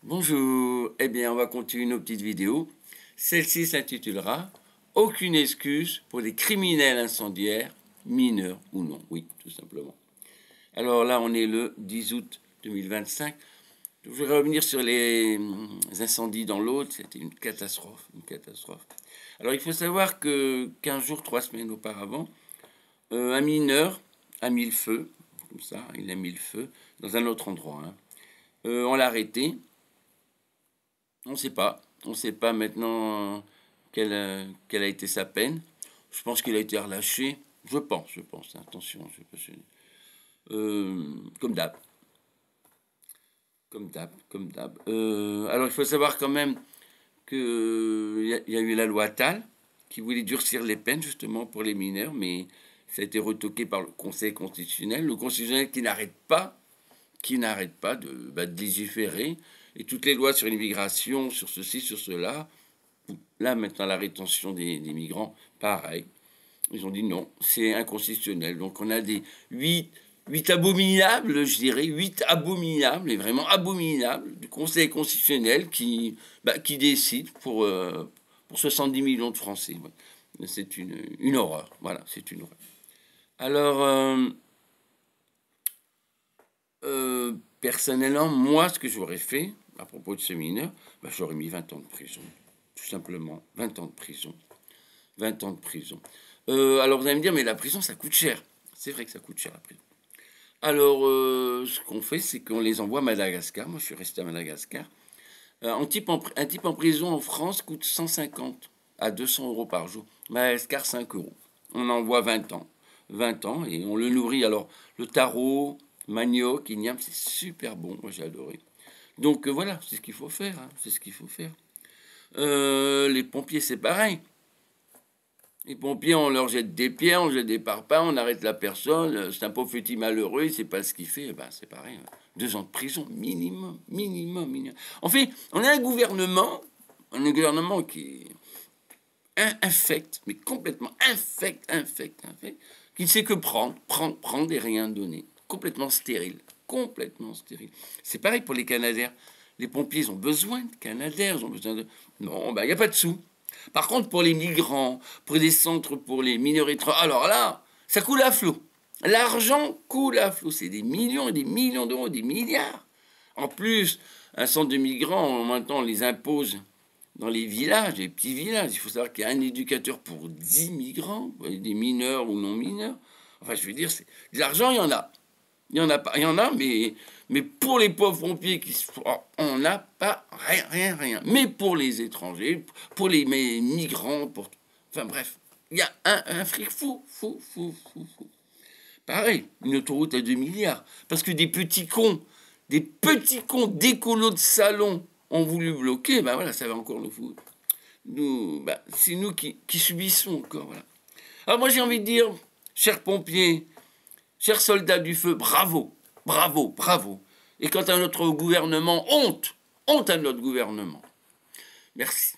Bonjour, eh bien on va continuer nos petites vidéos. Celle-ci s'intitulera « Aucune excuse pour les criminels incendiaires, mineurs ou non ». Oui, tout simplement. Alors là, on est le 10 août 2025. Je voudrais revenir sur les incendies dans l'Aude. C'était une catastrophe, une catastrophe. Alors il faut savoir que 15 jours, 3 semaines auparavant, un mineur a mis le feu, comme ça, il a mis le feu dans un autre endroit. On l'a arrêté. On ne sait pas. On ne sait pas maintenant quelle a été sa peine. Je pense qu'il a été relâché. Je pense. Attention, je sais pas si... comme d'hab. Comme d'hab. Alors, il faut savoir quand même qu'il y a eu la loi Tal qui voulait durcir les peines justement pour les mineurs, mais ça a été retoqué par le Conseil constitutionnel. Le constitutionnel qui n'arrête pas de légiférer, et toutes les lois sur l'immigration, sur ceci, sur cela. Là, maintenant, la rétention des migrants, pareil. Ils ont dit non, c'est inconstitutionnel. Donc, on a des 8 abominables, je dirais, 8 abominables, et vraiment abominables, du Conseil constitutionnel qui décide pour 70 millions de Français. Ouais. C'est une horreur. Voilà, c'est une horreur. Alors, personnellement, moi, ce que j'aurais fait, à propos de ce mineur, j'aurais mis 20 ans de prison. Tout simplement, 20 ans de prison. 20 ans de prison. Alors, vous allez me dire, mais la prison, ça coûte cher. C'est vrai que ça coûte cher, la prison. Alors, ce qu'on fait, c'est qu'on les envoie à Madagascar. Moi, je suis resté à Madagascar. Un type en prison en France coûte 150 à 200 euros par jour. Madagascar, 5 euros. On envoie 20 ans. 20 ans, et on le nourrit. Alors, le taro, manioc, igname, c'est super bon. Moi, j'ai adoré. Donc, voilà, c'est ce qu'il faut faire. C'est ce qu'il faut faire. Les pompiers, c'est pareil. Les pompiers, on leur jette des pierres, on jette des parpaings, on arrête la personne. C'est un pauvre petit malheureux, il ne sait pas ce qu'il fait. C'est pareil. 2 ans de prison, minimum. En fait, on a un gouvernement qui est infect, mais complètement infect, qui ne sait que prendre et rien donner. Complètement stérile. C'est pareil pour les Canadaires. Les pompiers, ils ont besoin de Canadaires, ils ont besoin de... Non, il n'y a pas de sous. Par contre, pour les migrants, pour des centres pour les mineurs étrangers, alors là, ça coule à flot. L'argent coule à flot. C'est des millions et des millions d'euros, des milliards. En plus, un centre de migrants, maintenant, on les impose dans les villages, les petits villages. Il faut savoir qu'il y a un éducateur pour 10 migrants, des mineurs ou non mineurs. Enfin, je veux dire, de l'argent, il y en a. Il y en a, mais pour les pauvres pompiers, on n'a pas rien. Mais pour les étrangers, pour les migrants, enfin bref, il y a un fric fou. Pareil, une autoroute à 2 milliards. Parce que des petits cons d'écolos de salon ont voulu bloquer, voilà, ça va encore nous foutre. C'est nous qui subissons encore, voilà. Alors moi j'ai envie de dire, chers pompiers, chers soldats du feu, bravo. Et quant à notre gouvernement, honte à notre gouvernement. Merci.